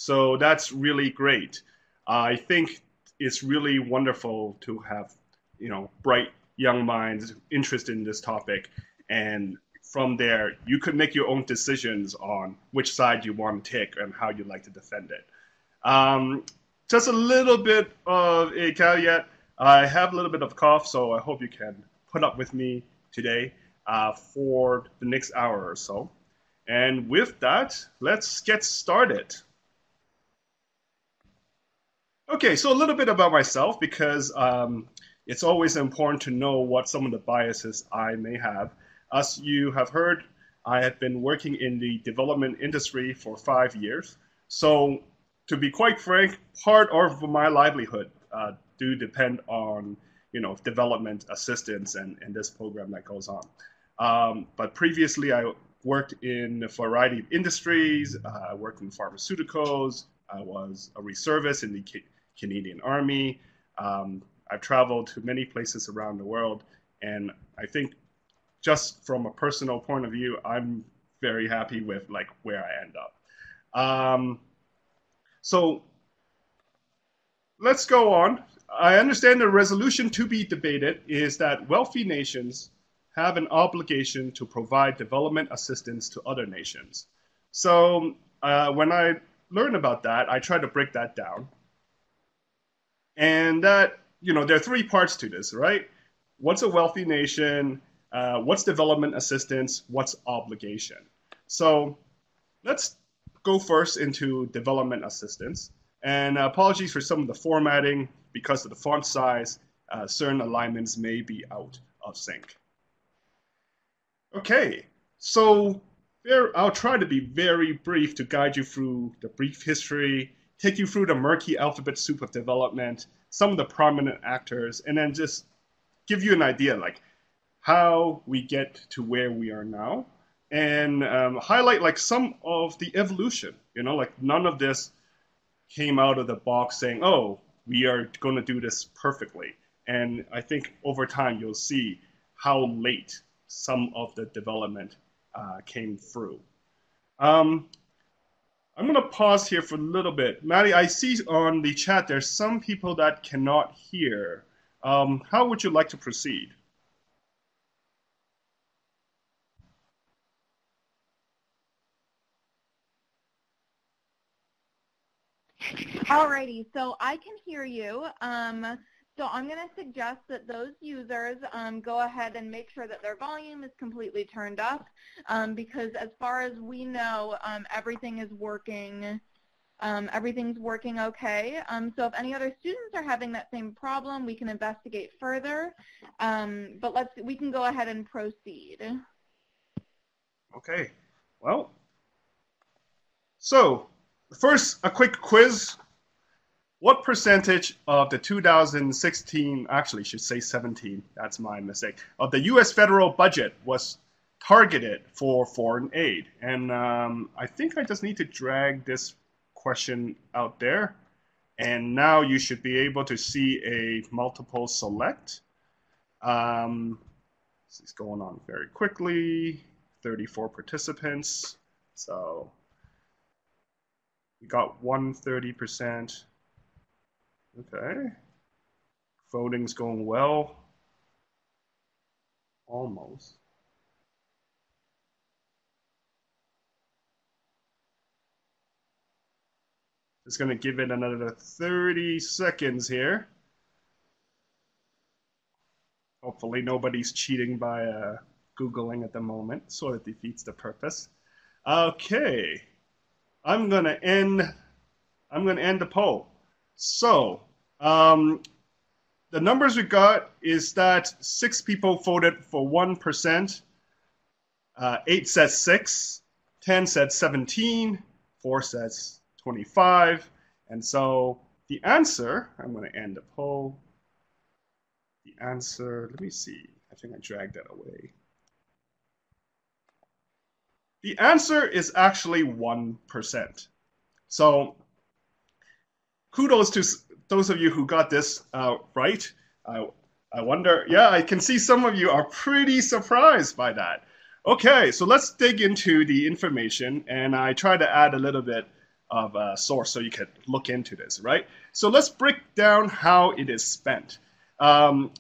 So that's really great. I think it's really wonderful to have, bright young minds interested in this topic. And from there, you could make your own decisions on which side you want to take and how you like to defend it. Um, just a little bit of a caveat. I have a little bit of cough, so I hope you can put up with me today for the next hour or so. And with that, let's get started. Okay, so a little bit about myself because it's always important to know what some of the biases I may have. As you have heard, I have been working in the development industry for 5 years. So, to be quite frank, part of my livelihood do depend on development assistance and this program that goes on. But previously, I worked in a variety of industries. I worked in pharmaceuticals. I was a reservist in the Canadian Army. I've traveled to many places around the world, and I think just from a personal point of view, I'm very happy with like where I end up. So let's go on. I understand the resolution to be debated is that wealthy nations have an obligation to provide development assistance to other nations. So when I learned about that, I tried to break that down. And that, there are three parts to this, right? What's a wealthy nation? What's development assistance? What's obligation? So let's go first into development assistance. And apologies for some of the formatting because of the font size. Certain alignments may be out of sync. Okay, so I'll try to be very brief to guide you through the brief history, take you through the murky alphabet soup of development, some of the prominent actors, and then just give you an idea like how we get to where we are now, and highlight like some of the evolution. Like none of this came out of the box saying, "Oh, we are going to do this perfectly." And I think over time you'll see how late some of the development came through. I'm going to pause here for a little bit. Maddie, I see on the chat there's some people that cannot hear. How would you like to proceed? Alrighty, so I can hear you. So I'm going to suggest that those users go ahead and make sure that their volume is completely turned up because as far as we know, everything is working. Everything's working okay. So if any other students are having that same problem, we can investigate further. But we can go ahead and proceed. Okay. Well, so first, a quick quiz. What percentage of the 2016, actually should say 17, that's my mistake, of the US federal budget was targeted for foreign aid? And I think I just need to drag this question out there. And now you should be able to see a multiple select. This is going on very quickly. 34 participants. So we got 130%. Okay. Voting's going well. Almost. Just going to give it another 30 seconds here. Hopefully nobody's cheating by Googling at the moment. Sort of defeats the purpose. Okay. I'm going to end the poll. So, the numbers we got is that 6 people voted for 1%, 8 said 6, 10 said 17, 4 says 25, and so the answer, I'm going to end the poll. The answer, let me see, I think I dragged that away. The answer is actually 1%. So, kudos to those of you who got this right. I wonder, yeah, I can see some of you are pretty surprised by that. Okay, so let's dig into the information, and I try to add a little bit source so you can look into this, right? So let's break down how it is spent. Um,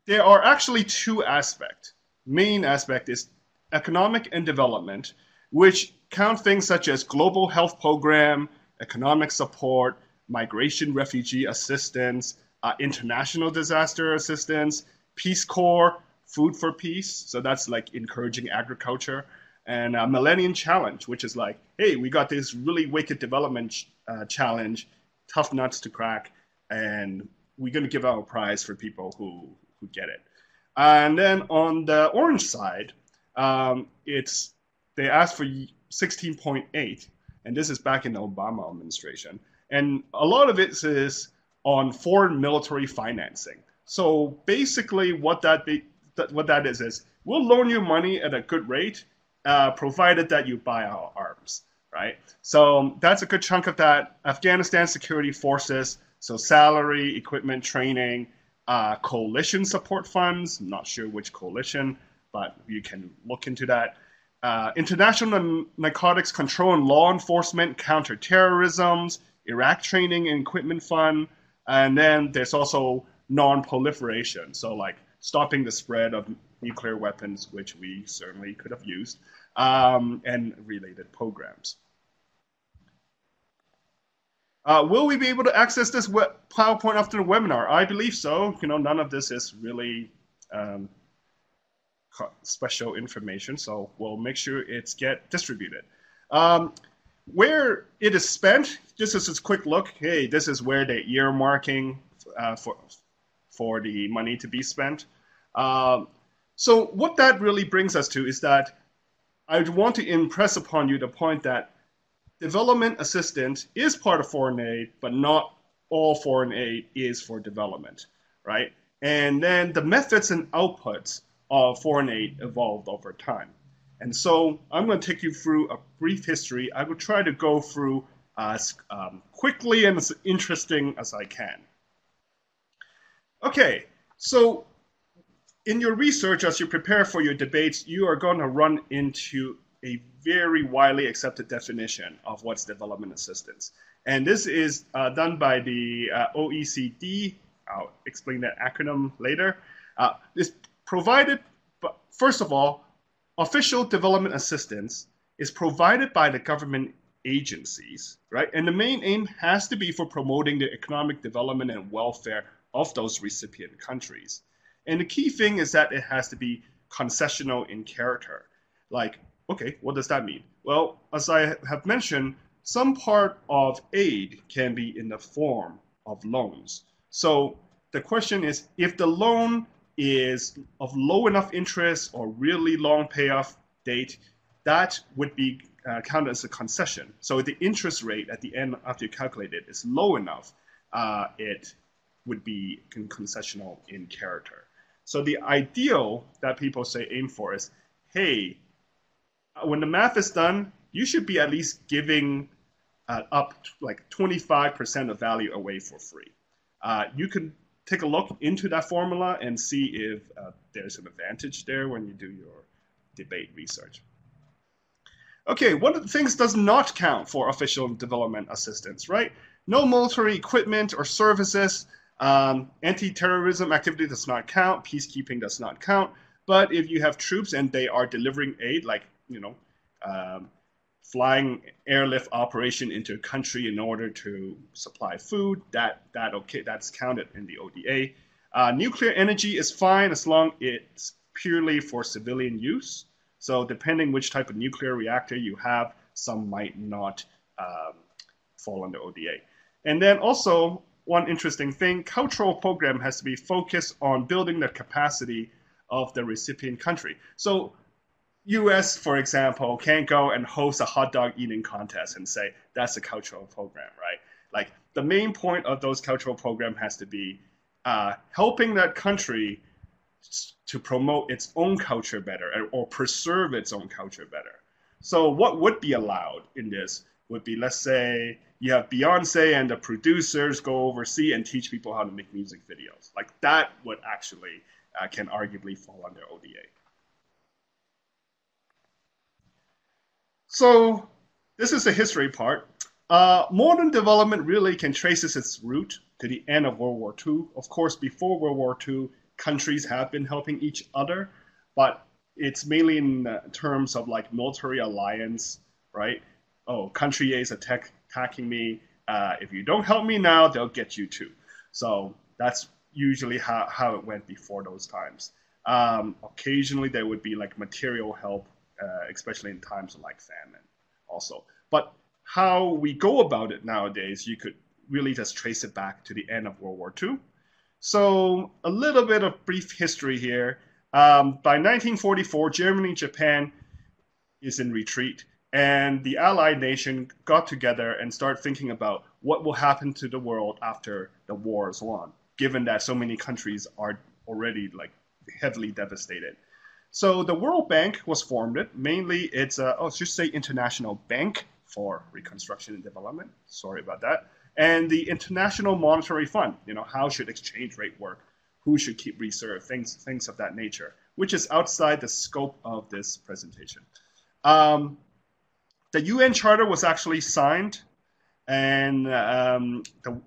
there are actually two aspects. Main aspect is economic and development, which count things such as global health program, economic support, migration refugee assistance, international disaster assistance, Peace Corps, food for peace. So that's like encouraging agriculture. And Millennium Challenge, which is like, hey, we got this really wicked development challenge, tough nuts to crack, and we're going to give out a prize for people who get it. And then on the orange side, it's they asked for 16.8, and this is back in the Obama administration. And a lot of it is on foreign military financing. So basically, what that is we'll loan you money at a good rate, provided that you buy our arms, right? So that's a good chunk of that. Afghanistan security forces, so salary, equipment, training, coalition support funds. I'm not sure which coalition, but you can look into that. International narcotics control and law enforcement, counterterrorism, Iraq training and equipment fund, and then there's also non-proliferation, so like stopping the spread of nuclear weapons, which we certainly could have used, and related programs. Will we be able to access this PowerPoint after the webinar? I believe so. None of this is really special information, so we'll make sure it's get distributed. Where it is spent, just as a quick look, hey, this is where they're earmarking for the money to be spent. So what that really brings us to is that I want to impress upon you the point that development assistance is part of foreign aid, but not all foreign aid is for development, right? And then the methods and outputs of foreign aid evolved over time. And so I'm going to take you through a brief history. I will try to go through as quickly and as interesting as I can. Okay, so in your research, as you prepare for your debates, you are going to run into a very widely accepted definition of what's development assistance. And this is done by the OECD. I'll explain that acronym later. It's provided, first of all, official development assistance is provided by the government agencies, right? And the main aim has to be for promoting the economic development and welfare of those recipient countries. And the key thing is that it has to be concessional in character. Like, okay, what does that mean? Well, as I have mentioned, some part of aid can be in the form of loans. So the question is, if the loan is of low enough interest or really long payoff date, that would be counted as a concession. So the interest rate at the end after you calculate it is low enough, it would be concessional in character. So the ideal that people say aim for is, hey, when the math is done, you should be at least giving up like 25% of value away for free. You can take a look into that formula and see if there's an advantage there when you do your debate research. Okay, one of the things does not count for official development assistance, right? No military equipment or services. Anti-terrorism activity does not count. Peacekeeping does not count. But if you have troops and they are delivering aid, like, flying airlift operation into a country in order to supply food, that's counted in the ODA. Nuclear energy is fine as long as it's purely for civilian use. So depending which type of nuclear reactor you have, some might not fall under ODA. And then also, one interesting thing, cultural program has to be focused on building the capacity of the recipient country. So US, for example, can't go and host a hot dog eating contest and say that's a cultural program, right? Like the main point of those cultural program has to be helping that country to promote its own culture better or preserve its own culture better. So what would be allowed in this would be, let's say you have Beyonce and the producers go overseas and teach people how to make music videos. Like that would actually can arguably fall under ODA. So this is the history part. Modern development really can traces its root to the end of World War II. Of course, before World War II, countries have been helping each other, but it's mainly in terms of like military alliance, right? Oh, country A is attacking me. If you don't help me now, they'll get you too. So that's usually how it went before those times. Occasionally, there would be like material help, especially in times of like famine also. But how we go about it nowadays, you could really just trace it back to the end of World War II. So a little bit of brief history here. By 1944, Germany and Japan is in retreat, and the Allied nation got together and started thinking about what will happen to the world after the war is won, given that so many countries are already like heavily devastated. So the World Bank was formed. Mainly, it's just say International Bank for Reconstruction and Development. Sorry about that. And the International Monetary Fund. You know, how should exchange rate work? Who should keep reserve? Things of that nature, which is outside the scope of this presentation. The UN Charter was actually signed, and the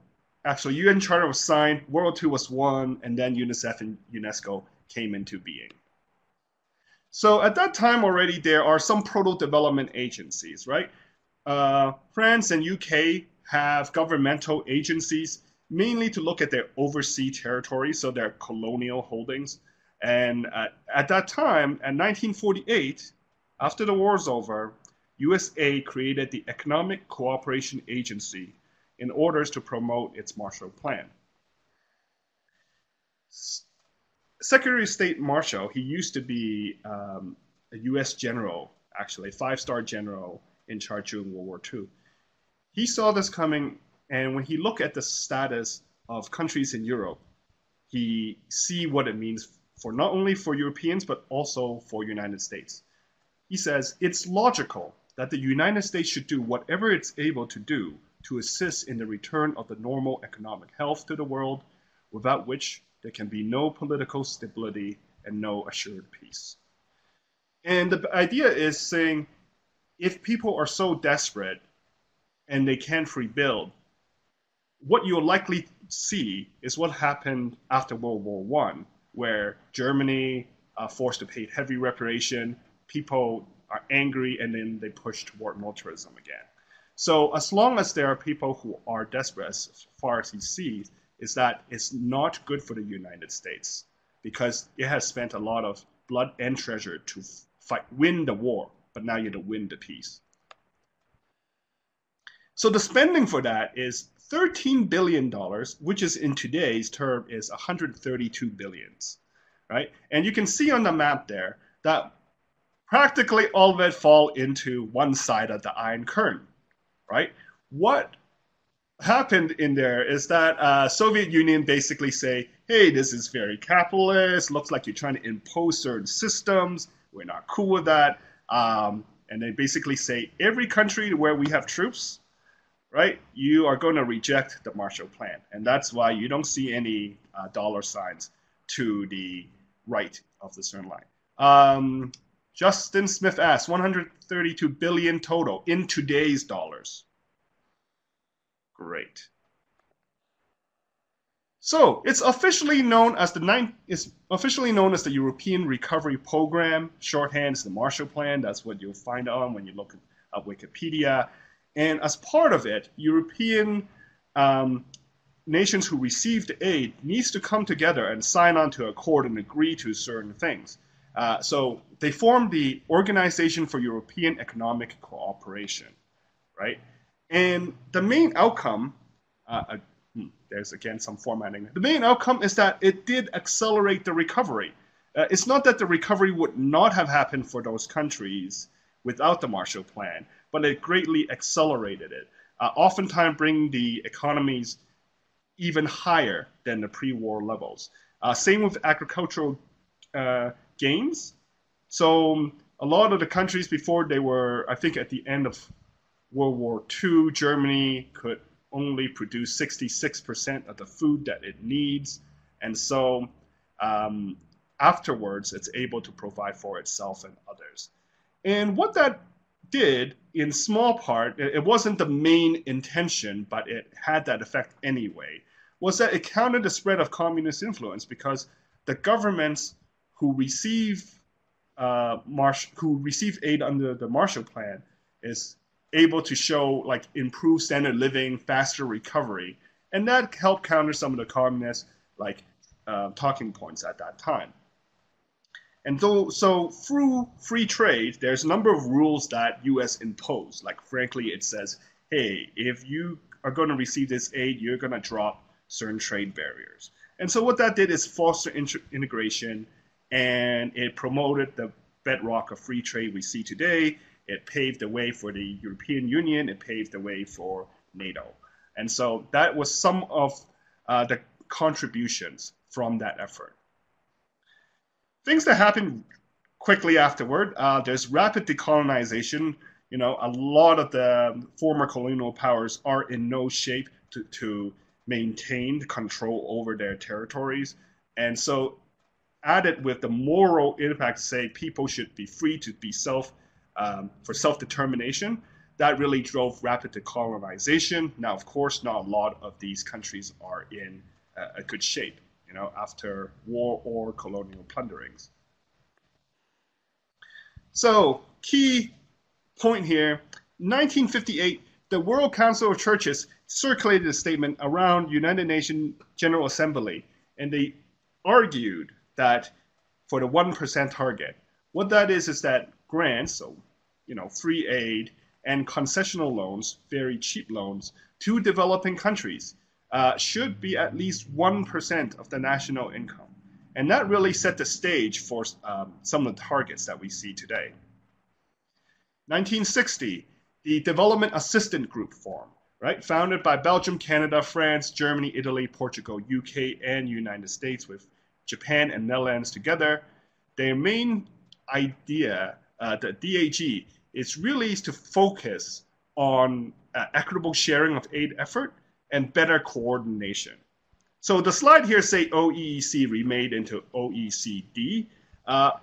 actual UN Charter was signed. World War II was won, and then UNICEF and UNESCO came into being. So at that time already, there are some proto-development agencies, right? France and UK have governmental agencies mainly to look at their overseas territory, so their colonial holdings. And at that time, in 1948, after the war's over, USA created the Economic Cooperation Agency in order to promote its Marshall Plan. Secretary of State Marshall, he used to be a U.S. general, actually, a five-star general in charge during World War II. He saw this coming, and when he looked at the status of countries in Europe, he see what it means for not only for Europeans, but also for United States. He says, it's logical that the United States should do whatever it's able to do to assist in the return of the normal economic health to the world, without which there can be no political stability and no assured peace. And the idea is saying, if people are so desperate and they can't rebuild, what you'll likely see is what happened after World War I, where Germany forced to pay heavy reparation, people are angry, and then they push toward militarism again. So as long as there are people who are desperate, as far as he sees, is that it's not good for the United States because it has spent a lot of blood and treasure to win the war, but now you have to win the peace. So the spending for that is $13 billion, which is in today's term is 132 billions, right? And you can see on the map there that practically all of it fall into one side of the Iron Curtain, right? What happened in there is that Soviet Union basically say, hey, this is very capitalist, looks like you're trying to impose certain systems, we're not cool with that. And they basically say, every country where we have troops, right, you are going to reject the Marshall Plan. And that's why you don't see any dollar signs to the right of the certain line. Justin Smith asks, 132 billion total in today's dollars. Great. So it's officially known as the European Recovery Program. Shorthand is the Marshall Plan. That's what you'll find on when you look at Wikipedia. And as part of it, European nations who receive the aid needs to come together and sign on to accord and agree to certain things. So they formed the Organization for European Economic Cooperation, right? And the main outcome, there's again some formatting. The main outcome is that it did accelerate the recovery. It's not that the recovery would not have happened for those countries without the Marshall Plan, but it greatly accelerated it, oftentimes bringing the economies even higher than the pre-war levels. Same with agricultural gains. So a lot of the countries before they were, I think at the end of World War II, Germany could only produce 66% of the food that it needs. And so afterwards, it's able to provide for itself and others. And what that did, in small part, it wasn't the main intention, but it had that effect anyway, was that it countered the spread of communist influence because the governments who receive who receive aid under the Marshall Plan is able to show like improved standard of living, faster recovery, and that helped counter some of the communist like talking points at that time. And so through free trade, there's a number of rules that U.S. imposed. Like frankly, it says, hey, if you are going to receive this aid, you're going to drop certain trade barriers. And so what that did is foster integration, and it promoted the bedrock of free trade we see today. It paved the way for the European Union. It paved the way for NATO. And so that was some of the contributions from that effort. Things that happened quickly afterward, there's rapid decolonization. You know, a lot of the former colonial powers are in no shape to maintain control over their territories. And so added with the moral impact to say people should be free to be for self-determination, that really drove rapid decolonization. Now, of course, not a lot of these countries are in a good shape, you know, after war or colonial plunderings. So, key point here, 1958, the World Council of Churches circulated a statement around United Nations General Assembly, and they argued that for the 1% target, what that is that grants, so, you know, free aid and concessional loans, very cheap loans, to developing countries should be at least 1% of the national income. And that really set the stage for some of the targets that we see today. 1960, the Development Assistance Group formed, right? Founded by Belgium, Canada, France, Germany, Italy, Portugal, UK, and United States, with Japan and Netherlands together. Their main idea, the DAG, is really to focus on equitable sharing of aid effort and better coordination. So the slide here say OEEC remade into OECD.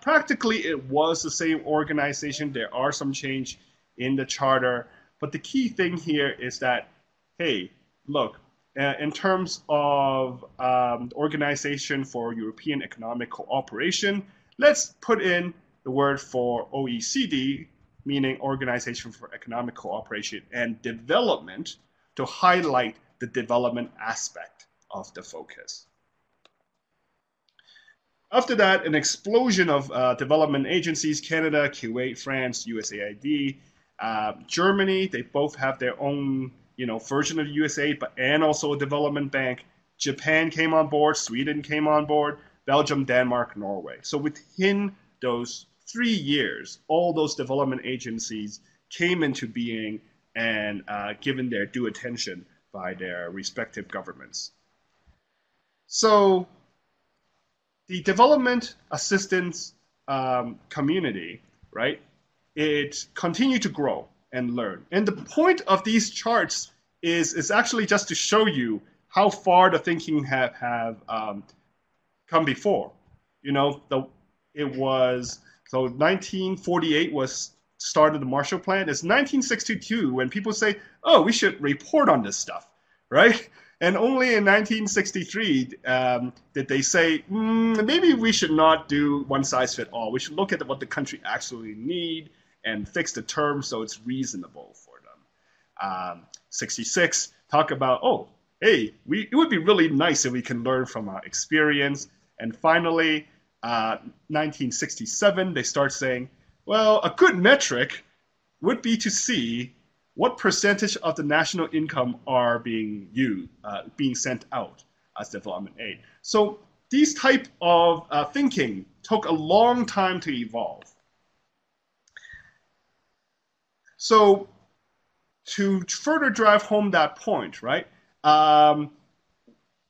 Practically, it was the same organization. There are some change in the charter, but the key thing here is that, hey, look, in terms of the Organization for European Economic Cooperation, let's put in the word for OECD, meaning Organization for Economic Cooperation and Development, to highlight the development aspect of the focus. After that, an explosion of development agencies, Canada, Kuwait, France, USAID, Germany, they both have their own, you know, version of USAID, and also a development bank. Japan came on board, Sweden came on board, Belgium, Denmark, Norway. So within those 3 years, all those development agencies came into being and given their due attention by their respective governments. So the development assistance community, right, it continued to grow and learn. And the point of these charts is actually just to show you how far the thinking have come before. You know, it was, so 1948 was started the Marshall Plan. It's 1962 when people say, oh, we should report on this stuff, right? And only in 1963 did they say, maybe we should not do one size fit all. We should look at what the country actually need and fix the terms so it's reasonable for them. 66, talk about, oh, hey, it would be really nice if we can learn from our experience. And finally, 1967, they start saying, well, a good metric would be to see what percentage of the national income are being sent out as development aid. So these type of thinking took a long time to evolve. So to further drive home that point, right? In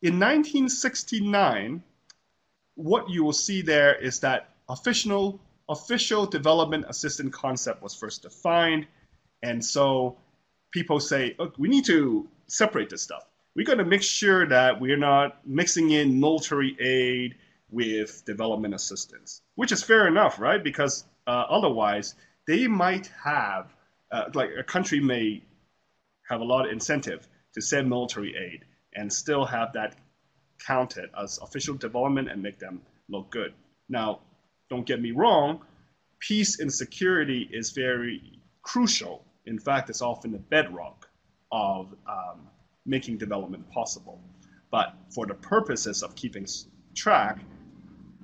1969, what you will see there is that official development assistance concept was first defined. And so people say, look, we need to separate this stuff. We're going to make sure that we're not mixing in military aid with development assistance, which is fair enough, right? Because otherwise, they might have like a country may have a lot of incentive to send military aid and still have that counted as official development and make them look good. Now, don't get me wrong, peace and security is very crucial. In fact, it's often the bedrock of making development possible. But for the purposes of keeping track,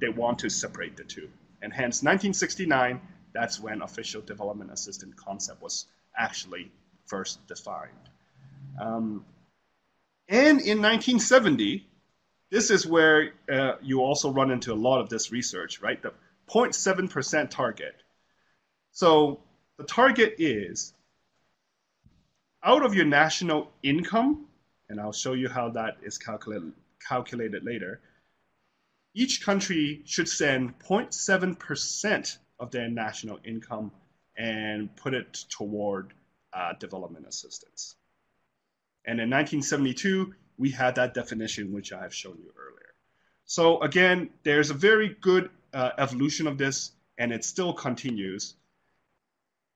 they want to separate the two. And hence, 1969, that's when official development assistance concept was actually first defined. And in 1970, this is where you also run into a lot of this research, right? The 0.7% target. So the target is out of your national income, and I'll show you how that is calculated later, each country should send 0.7% of their national income and put it toward development assistance. And in 1972, we had that definition, which I have shown you earlier. So again, there's a very good evolution of this, and it still continues.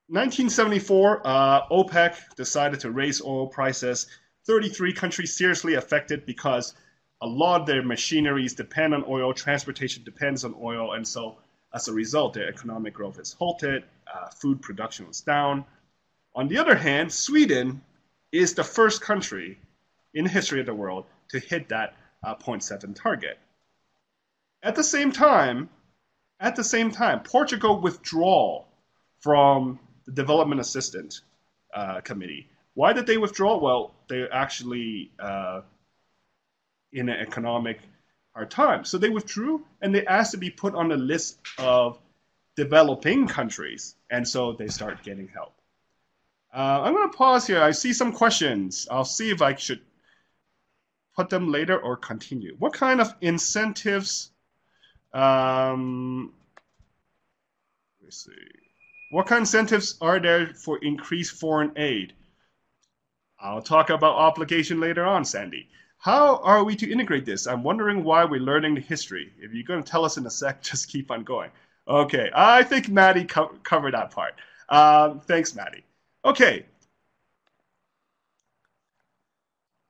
1974, OPEC decided to raise oil prices. 33 countries seriously affected because a lot of their machineries depend on oil, transportation depends on oil, and so as a result, their economic growth is halted, food production was down. On the other hand, Sweden is the first country in the history of the world to hit that 0.7 target. At the same time, Portugal withdrawal from the Development Assistance Committee. Why did they withdraw? Well, they're actually in an economic hard time. So they withdrew and they asked to be put on the list of developing countries. And so they start getting help. I'm going to pause here. I see some questions. I'll see if I should put them later or continue. What kind of incentives? Let me see. What kind of incentives are there for increased foreign aid? I'll talk about obligation later on, Sandy. How are we to integrate this? I'm wondering why we're learning the history. If you're going to tell us in a sec, just keep on going. Okay, I think Maddie covered that part. Thanks, Maddie. Okay.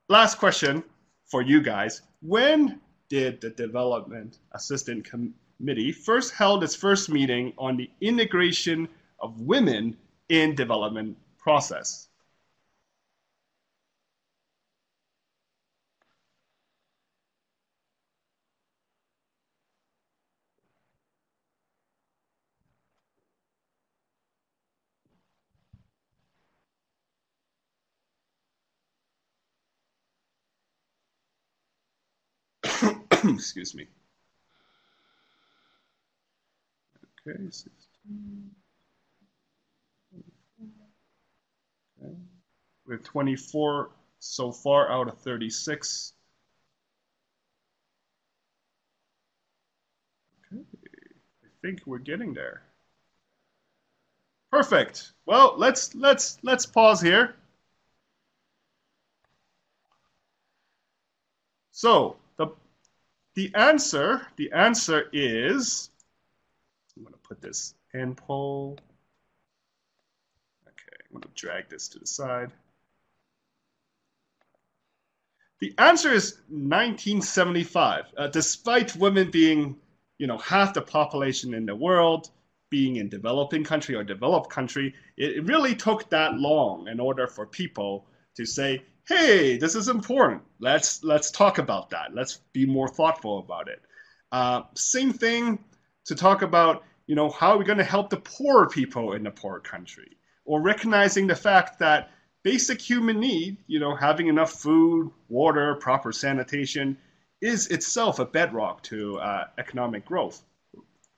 Last question for you guys. When did the Development Assistance Committee first held its first meeting on the integration of women in development process? Excuse me. Okay, 16. Okay. We have 24 so far out of 36. Okay, I think we're getting there. Perfect. Well, let's pause here. So the answer is, I'm going to put this in poll. Okay, I'm going to drag this to the side. The answer is 1975. Despite women being, half the population in the world, being in developing country or developed country, it really took that long in order for people to say, hey, this is important. Let's talk about that. Let's be more thoughtful about it. Same thing to talk about, how are we going to help the poor people in the poor country? Or recognizing the fact that basic human need, having enough food, water, proper sanitation, is itself a bedrock to economic growth.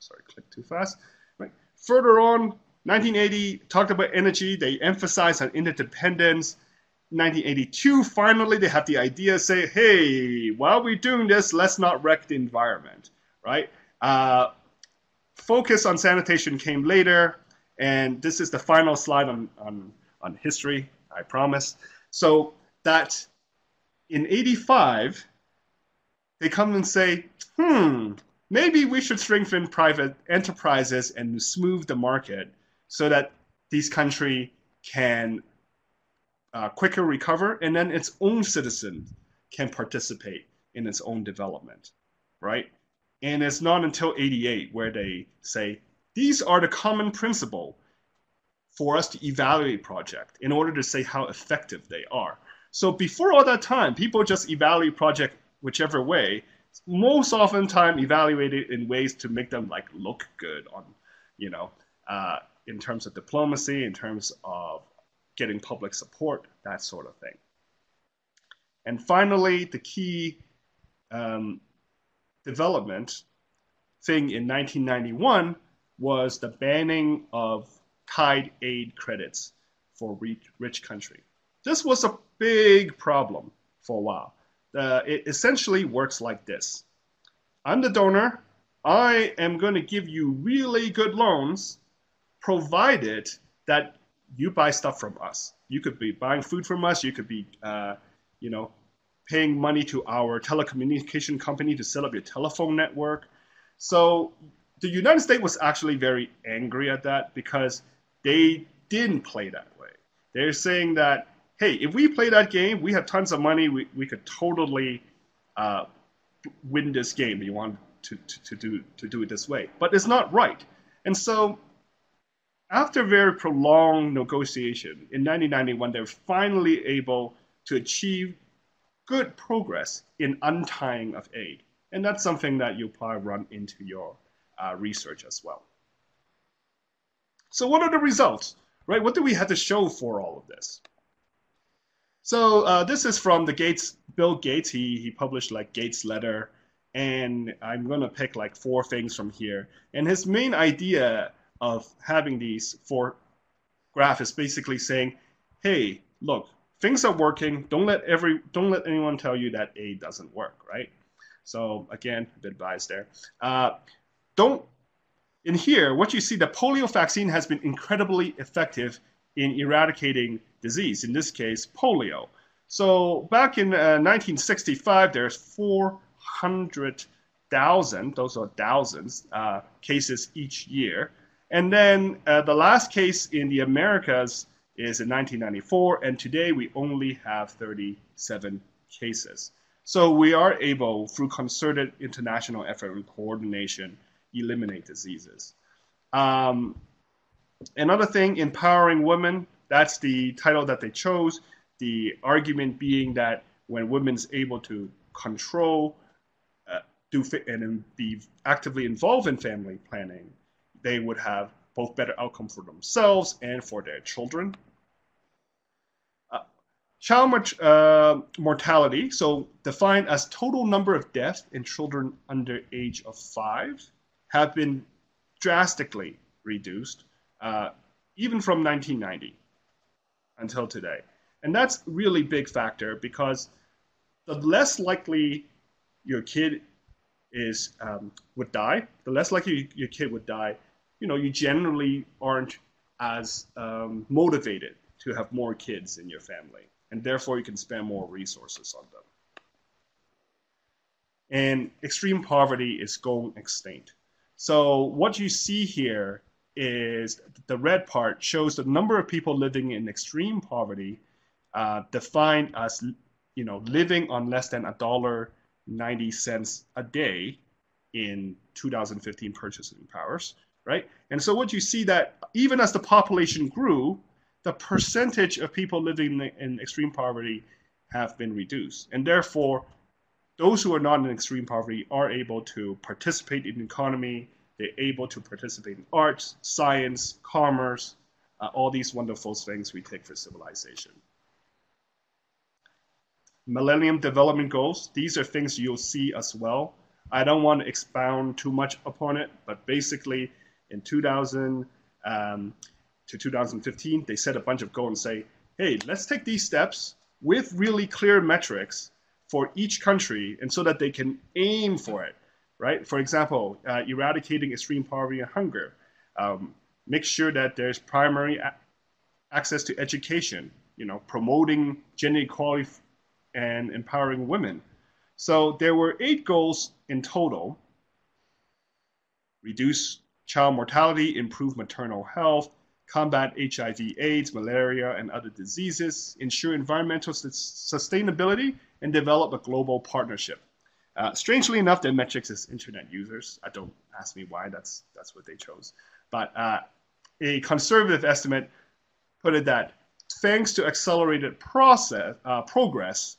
Sorry, click too fast. Right. Further on, 1980 talked about energy. They emphasized on interdependence. 1982, finally, they have the idea, say, hey, while we're doing this, let's not wreck the environment, right? Focus on sanitation came later, and this is the final slide on history, I promise. So that in 85, they come and say, maybe we should strengthen private enterprises and smooth the market so that these countries can quicker recover, and then its own citizens can participate in its own development, right? And it's not until 88 where they say, these are the common principle for us to evaluate project in order to say how effective they are. So before all that time, people just evaluate project whichever way, most often time evaluated in ways to make them like look good on, you know, in terms of diplomacy, in terms of getting public support, that sort of thing. And finally, the key development thing in 1991 was the banning of tied aid credits for rich country. This was a big problem for a while. It essentially works like this. I'm the donor. I am going to give you really good loans, provided that you buy stuff from us. You could be buying food from us. You could be, paying money to our telecommunication company to set up your telephone network. So the United States was actually very angry at that because they didn't play that way. They're saying that, hey, if we play that game, we have tons of money. We could totally win this game. You want to do it this way, but it's not right. And so, after very prolonged negotiation in 1991, they're finally able to achieve good progress in untying of aid, and that's something that you'll probably run into your research as well. So, what are the results? Right? What do we have to show for all of this? So this is from the Bill Gates. He published like Gates' letter, and I'm going to pick like 4 things from here. And his main idea of having these 4 graphs is basically saying, hey, look, things are working. Don't let anyone tell you that aid doesn't work, right? So again, a bit biased there. In here, what you see, the polio vaccine has been incredibly effective in eradicating disease, in this case, polio. So back in 1965, there's 400,000, those are thousands, cases each year. And then the last case in the Americas is in 1994, and today we only have 37 cases. So we are able, through concerted international effort and coordination, eliminate diseases. Another thing, empowering women, that's the title that they chose. The argument being that when women's able to control, and be actively involved in family planning, they would have both better outcome for themselves and for their children. Child mortality, so defined as total number of deaths in children under age of 5, have been drastically reduced, even from 1990 until today. And that's a really big factor because the less likely your kid would die, the less likely your kid would die, you generally aren't as motivated to have more kids in your family. And therefore, you can spend more resources on them. And extreme poverty is going extinct. So what you see here is the red part shows the number of people living in extreme poverty, defined as living on less than $1.90 a day in 2015 purchasing powers, right? And so what you see that even as the population grew, the percentage of people living in extreme poverty have been reduced. And therefore, those who are not in extreme poverty are able to participate in the economy. They're able to participate in arts, science, commerce, all these wonderful things we take for civilization. Millennium Development Goals, these are things you'll see as well. I don't want to expound too much upon it, but basically in 2000 to 2015, they set a bunch of goals and say, hey, let's take these steps with really clear metrics for each country, and so that they can aim for it, right? For example, eradicating extreme poverty and hunger. Make sure that there's primary access to education, promoting gender equality and empowering women. So there were 8 goals in total: reduce child mortality, improve maternal health, combat HIV, AIDS, malaria, and other diseases, ensure environmental sustainability, and develop a global partnership. Strangely enough, their metrics is internet users. Don't ask me why. That's what they chose. But a conservative estimate put it that thanks to accelerated progress,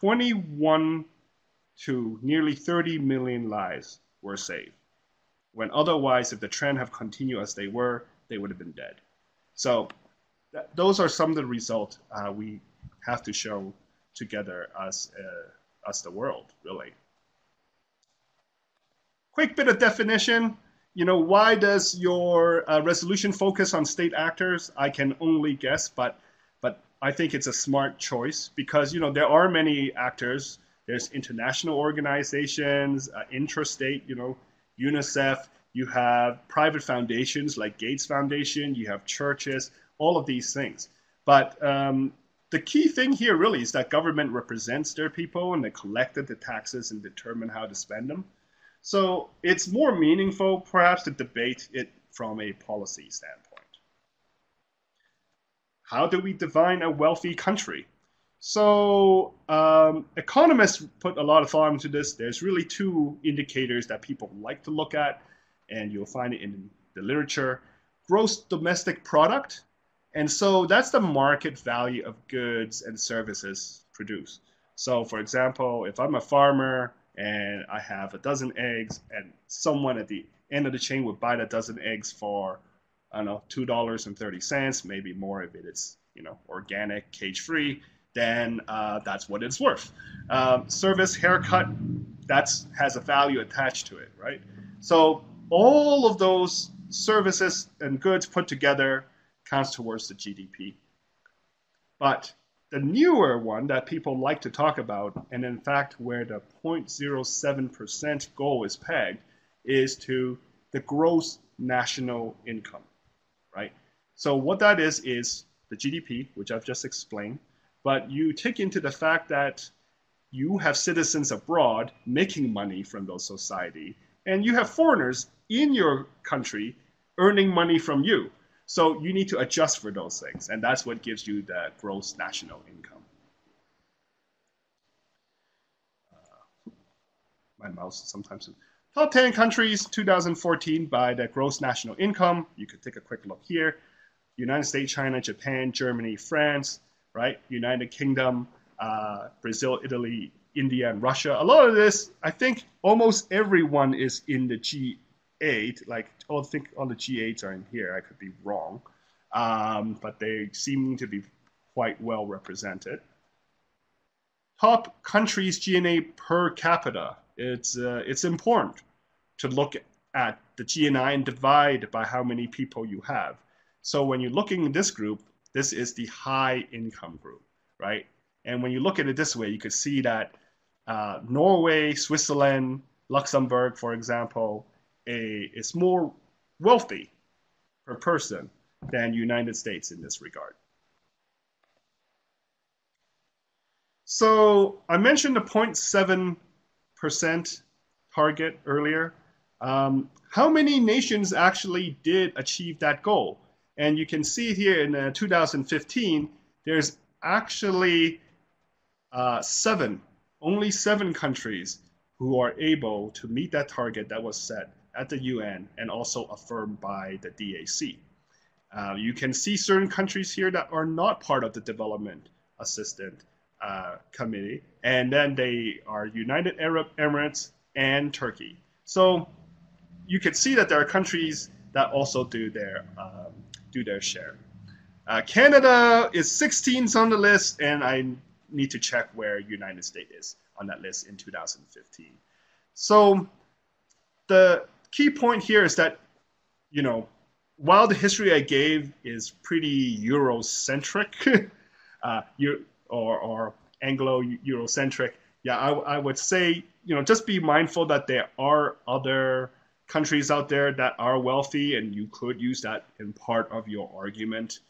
21 to nearly 30 million lives were saved. When otherwise, if the trend had continued as they would have been dead. So those are some of the results we have to show together as the world, really. Quick bit of definition. Why does your resolution focus on state actors? I can only guess, but I think it's a smart choice because, there are many actors. There's international organizations, intrastate, UNICEF. You have private foundations like Gates Foundation. You have churches, all of these things. But the key thing here really is that government represents their people and they collected the taxes and determine how to spend them. So it's more meaningful, perhaps, to debate it from a policy standpoint. How do we define a wealthy country? So economists put a lot of thought into this. There's really two indicators that people like to look at, and you'll find it in the literature. Gross domestic product. And so that's the market value of goods and services produced. So for example, if I'm a farmer and I have a dozen eggs and someone at the end of the chain would buy that dozen eggs for, I don't know, $2.30, maybe more if it is, organic, cage-free, then that's what it's worth. Service, haircut, has a value attached to it, right? So all of those services and goods put together counts towards the GDP. But the newer one that people like to talk about, and in fact where the 0.07% goal is pegged, is to the gross national income, right? So what that is the GDP, which I've just explained, but you take into the fact that you have citizens abroad making money from those society, and you have foreigners in your country earning money from you. So you need to adjust for those things, and that's what gives you the gross national income. My mouse sometimes. Top 10 countries 2014 by the gross national income. You could take a quick look here. United States, China, Japan, Germany, France, right? United Kingdom, Brazil, Italy, India, and Russia. A lot of this, I think almost everyone is in the G8. Like, I think all the G8s are in here. I could be wrong. But they seem to be quite well represented. Top countries GNA per capita. It's important to look at the GNI and divide by how many people you have. So when you're looking at this group, this is the high income group, right? And when you look at it this way, you could see that Norway, Switzerland, Luxembourg, for example, is more wealthy per person than United States in this regard. So I mentioned the 0.7% target earlier. How many nations actually did achieve that goal? And you can see here in 2015, there's actually only seven countries who are able to meet that target that was set at the UN and also affirmed by the DAC. You can see certain countries here that are not part of the Development Assistance Committee, and then they are United Arab Emirates and Turkey. So you can see that there are countries that also do their share. Canada is 16th on the list, and I need to check where United States is on that list in 2015. So the key point here is that, while the history I gave is pretty Eurocentric, or Anglo-Eurocentric, yeah, I would say, just be mindful that there are other countries out there that are wealthy, and you could use that in part of your argument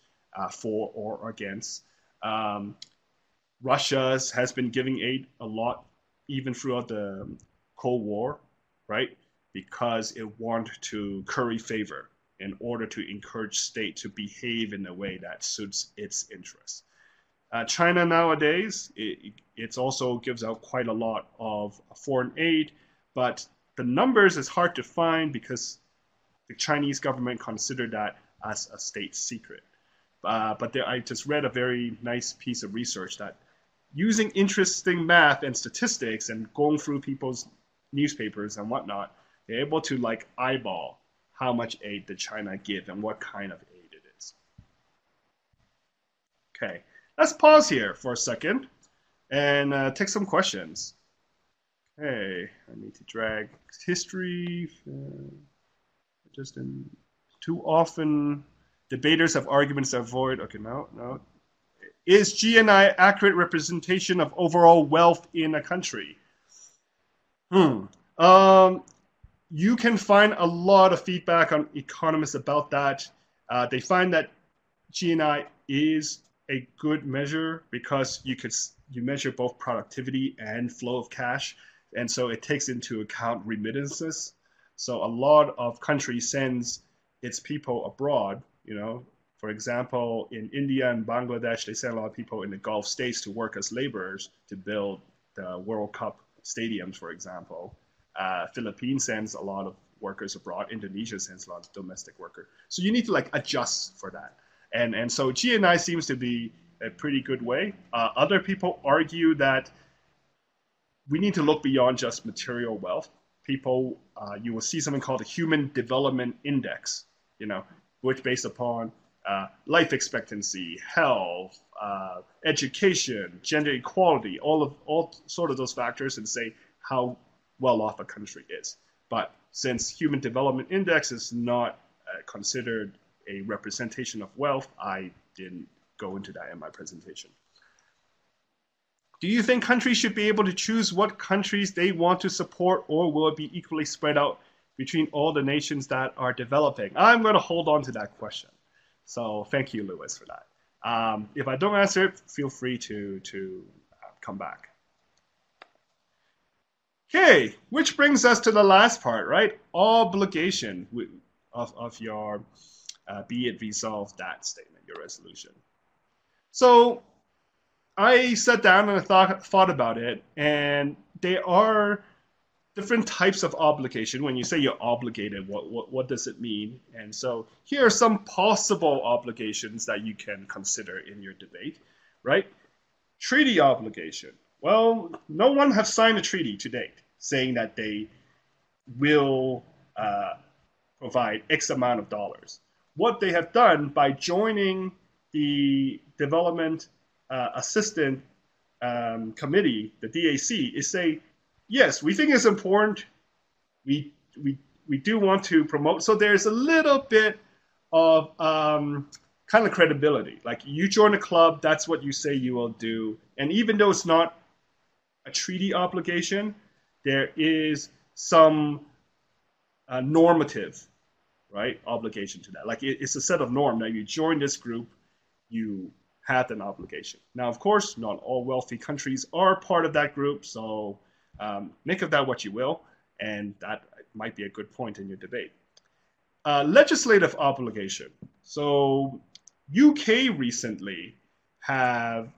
for or against. Russia has been giving aid a lot, even throughout the Cold War, right? Because it wanted to curry favor in order to encourage state to behave in a way that suits its interests. China nowadays, it also gives out quite a lot of foreign aid, but the numbers is hard to find because the Chinese government considered that as a state secret. But I just read a very nice piece of research that using interesting math and statistics and going through people's newspapers and whatnot, they're able to like eyeball how much aid did China give and what kind of aid it is. Okay, let's pause here for a second and take some questions. Okay, I need to drag history. Just in too often, debaters have arguments that avoid. Okay, no. Is GNI accurate representation of overall wealth in a country? You can find a lot of feedback on economists about that. They find that GNI is a good measure because you measure both productivity and flow of cash, and so it takes into account remittances. So a lot of countries sends its people abroad. For example, in India and Bangladesh, they send a lot of people in the Gulf states to work as laborers to build the World Cup stadiums, for example. Philippines sends a lot of workers abroad. Indonesia sends a lot of domestic workers. So you need to adjust for that. And so GNI seems to be a pretty good way. Other people argue that we need to look beyond just material wealth. People, you will see something called the Human Development Index, which based upon life expectancy, health, education, gender equality, all sort of those factors, and say how well off a country is. But since Human Development Index is not considered a representation of wealth, I didn't go into that in my presentation. Do you think countries should be able to choose what countries they want to support, or will it be equally spread out between all the nations that are developing? I'm going to hold on to that question. So thank you, Lewis, for that. If I don't answer it, feel free to come back. Okay, which brings us to the last part, right? Obligation of your be it resolved that statement, your resolution. So I sat down and I thought about it, and there are different types of obligation. When you say you're obligated, what does it mean? And so here are some possible obligations that you can consider in your debate, right? Treaty obligation. Well, no one has signed a treaty to date saying that they will provide X amount of dollars. What they have done by joining the Development Assistance Committee, the DAC, is say, yes, we think it's important. We do want to promote. So there's a little bit of kind of credibility. Like you join a club, that's what you say you will do. And even though it's not a treaty obligation, there is some normative, right, obligation to that. Like it's a set of norms. Now you join this group, you have an obligation. Now, of course, not all wealthy countries are part of that group, so make of that what you will, and that might be a good point in your debate. Legislative obligation. So UK recently has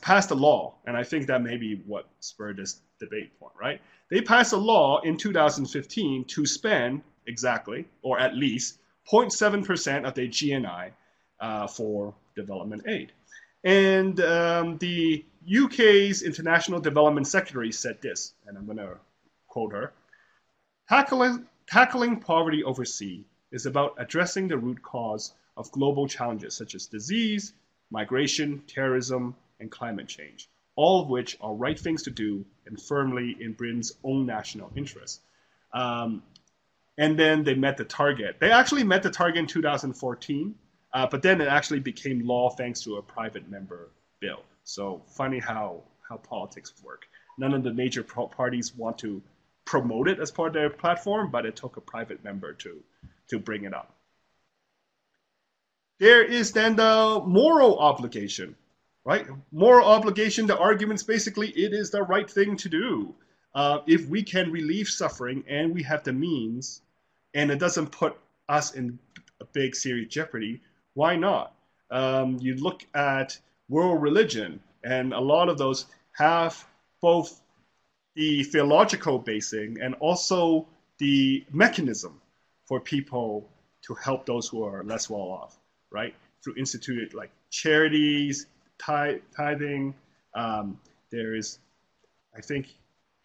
passed a law, and I think that may be what spurred this debate point, right? They passed a law in 2015 to spend exactly, or at least, 0.7% of their GNI for development aid. And the UK's International Development Secretary said this, and I'm going to quote her. Tackling poverty overseas is about addressing the root cause of global challenges such as disease, migration, terrorism, and climate change, all of which are right things to do and firmly in Britain's own national interest. And then they met the target. They actually met the target in 2014, but then it actually became law thanks to a private member bill. So funny how politics work. None of the major parties want to promote it as part of their platform, but it took a private member to bring it up. There is then the moral obligation, right? Moral obligation, the argument's basically it is the right thing to do. If we can relieve suffering and we have the means, and it doesn't put us in a big serious jeopardy, why not? You look at world religion, and a lot of those have both the theological basing and also the mechanism for people to help those who are less well off, right? Through instituted like charities, tithing. There is, I think,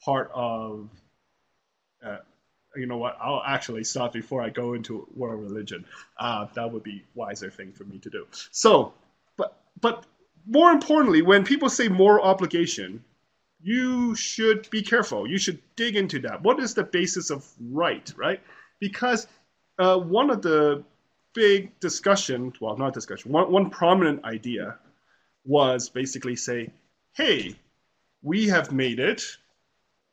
part of, you know what, I'll actually stop before I go into world religion. That would be wiser thing for me to do. So, but more importantly, when people say moral obligation, you should be careful. You should dig into that. What is the basis of right, right? Because one of the big discussion, well, not discussion, one prominent idea was basically say, hey, we have made it,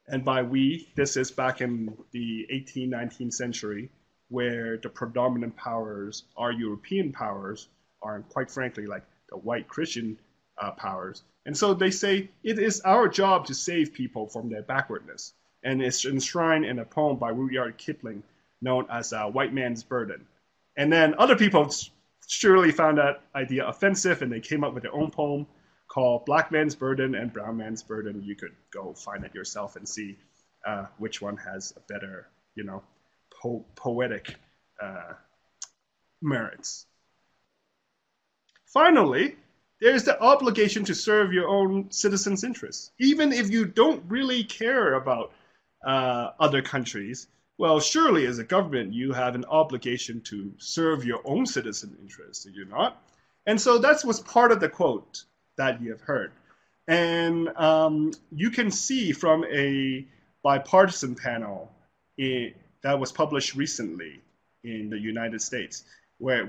and by we, this is back in the 18th, 19th century, where the predominant powers are European powers, are quite frankly like the white Christian powers. And so they say it is our job to save people from their backwardness. And it's enshrined in a poem by Rudyard Kipling known as White Man's Burden. And then other people surely found that idea offensive, and they came up with their own poem called Black Man's Burden and Brown Man's Burden. You could go find it yourself and see which one has a better, you know, poetic merits. Finally, there's the obligation to serve your own citizens' interests. Even if you don't really care about other countries, well, surely as a government, you have an obligation to serve your own citizen interests, do you not? And so that was part of the quote that you have heard. And you can see from a bipartisan panel that was published recently in the United States, where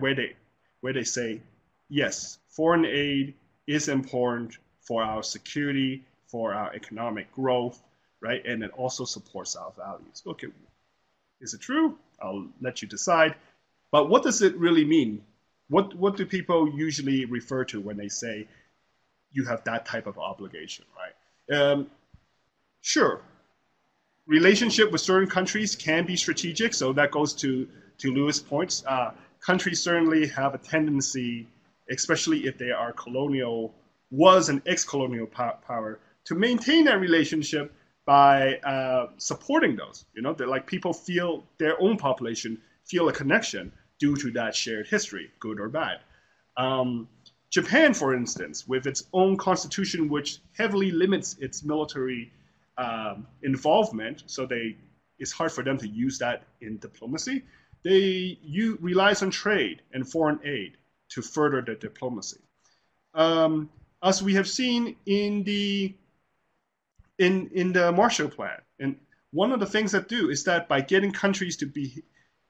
they say, yes, foreign aid is important for our security, for our economic growth, right? And it also supports our values. Okay, is it true? I'll let you decide. But what does it really mean? What do people usually refer to when they say you have that type of obligation, right? Sure, relationship with certain countries can be strategic, so that goes to Lewis' points. Countries certainly have a tendency, especially if they are colonial, was an ex-colonial power, to maintain that relationship by supporting those. You know, like people feel their own population feel a connection due to that shared history, good or bad. Japan, for instance, with its own constitution, which heavily limits its military involvement, so it's hard for them to use that in diplomacy. Relies on trade and foreign aid to further the diplomacy. As we have seen in the Marshall Plan, and one of the things that do is that by getting countries to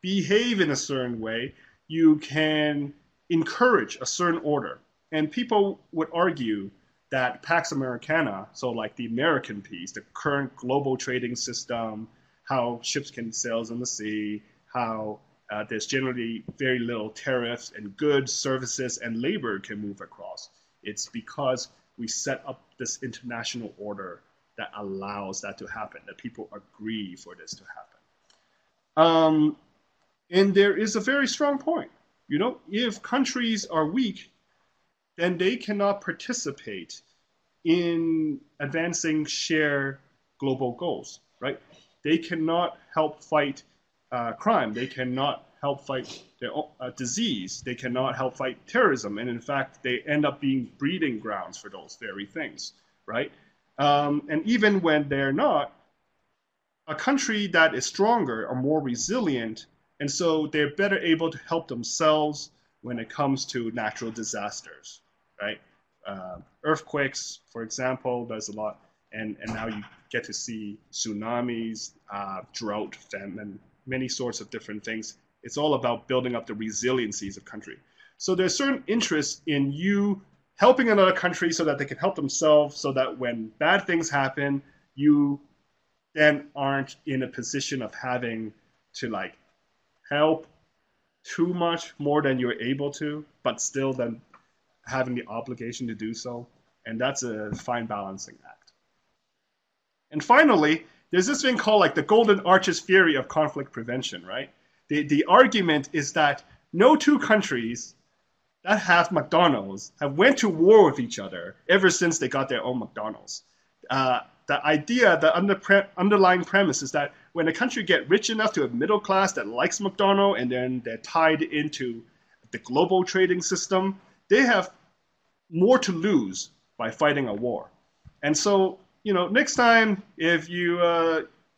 behave in a certain way, you can encourage a certain order. And people would argue that Pax Americana, so like the American piece, the current global trading system, how ships can sail in the sea, how there's generally very little tariffs and goods, services, and labor can move across. It's because we set up this international order that allows that to happen, that people agree for this to happen. And there is a very strong point. You know, if countries are weak, then they cannot participate in advancing shared global goals, right? They cannot help fight crime. They cannot help fight disease. They cannot help fight terrorism. And in fact, they end up being breeding grounds for those very things, right? And even when they're not, a country that is stronger or more resilient, and so they're better able to help themselves when it comes to natural disasters, right? Earthquakes, for example, there's a lot, and now you get to see tsunamis, drought, famine, many sorts of different things. It's all about building up the resiliencies of country. So there's certain interest in you helping another country so that they can help themselves, so that when bad things happen, you then aren't in a position of having to like help too much more than you're able to, but still then having the obligation to do so. And that's a fine balancing act. And finally, there's this thing called like the Golden Arches theory of conflict prevention, right? The argument is that no two countries that have McDonald's have went to war with each other ever since they got their own McDonald's. The idea, the underlying premise is that when a country get rich enough to a middle class that likes McDonald's and then they're tied into the global trading system, they have more to lose by fighting a war. And so, next time if you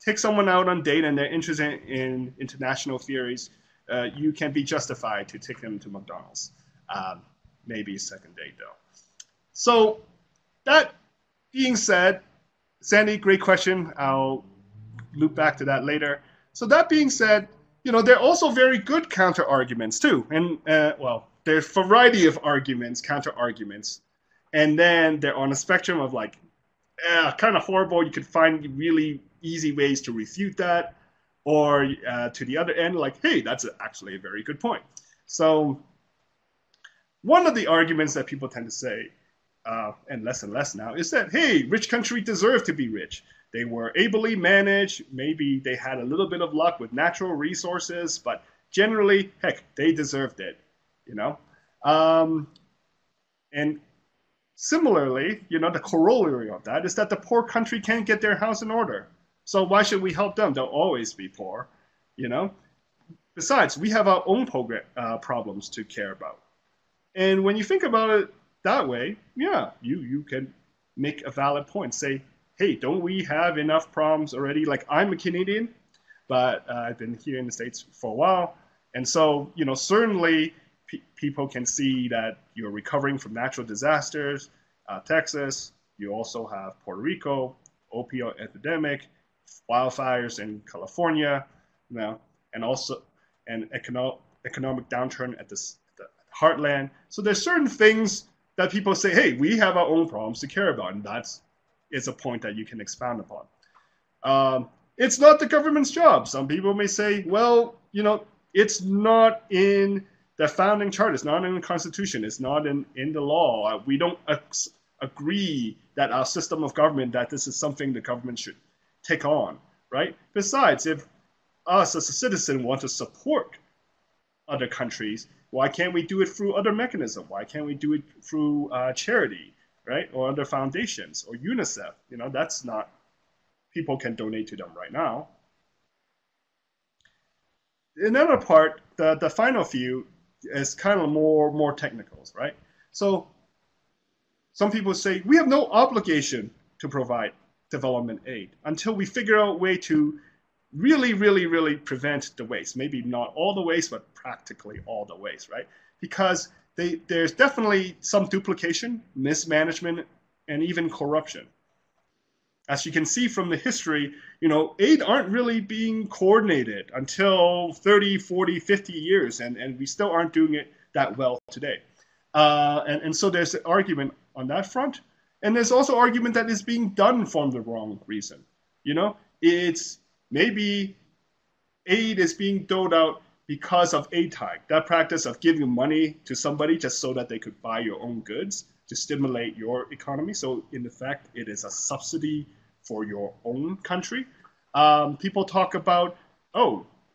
take someone out on date and they're interested in international theories, you can be justified to take them to McDonald's. Maybe second date though. So that being said, Sandy, great question. I'll loop back to that later. So that being said, there are also very good counter arguments too. And there's a variety of arguments, counter arguments. And then they're on a spectrum of like, kind of horrible. You could find really easy ways to refute that. Or to the other end, like, hey, that's actually a very good point. So one of the arguments that people tend to say, and less now, is that, hey, rich countries deserve to be rich. They were ably managed. Maybe they had a little bit of luck with natural resources, but generally, heck, they deserved it, And similarly, the corollary of that is that the poor country can't get their house in order. So why should we help them? They'll always be poor, Besides, we have our own problems to care about. And when you think about it that way, yeah, you can make a valid point. Say, hey, don't we have enough problems already? Like, I'm a Canadian, but I've been here in the States for a while. And so, certainly people can see that you're recovering from natural disasters. Texas, you also have Puerto Rico, opioid epidemic, wildfires in California, and also an economic downturn at the heartland. So there's certain things that people say, hey, we have our own problems to care about, and is a point that you can expound upon. It's not the government's job. Some people may say, well, it's not in the founding chart, it's not in the Constitution, it's not in the law. We don't agree that our system of government, that this is something the government should take on, right? Besides, if us as a citizen want to support other countries, why can't we do it through other mechanisms? Why can't we do it through charity, right? Or other foundations or UNICEF? That's not, people can donate to them right now. Another part, the final few, is kind of more technicals, right? So some people say, we have no obligation to provide development aid until we figure out a way to really, really, really prevent the waste. Maybe not all the waste, but practically all the waste, right? Because there's definitely some duplication, mismanagement, and even corruption. As you can see from the history, aid aren't really being coordinated until 30, 40, 50 years, and we still aren't doing it that well today. And so there's an argument on that front. And there's also argument that it's being done for the wrong reason. It's maybe aid is being doled out because of aid tag, that practice of giving money to somebody just so that they could buy your own goods to stimulate your economy. So in effect, it is a subsidy for your own country. People talk about,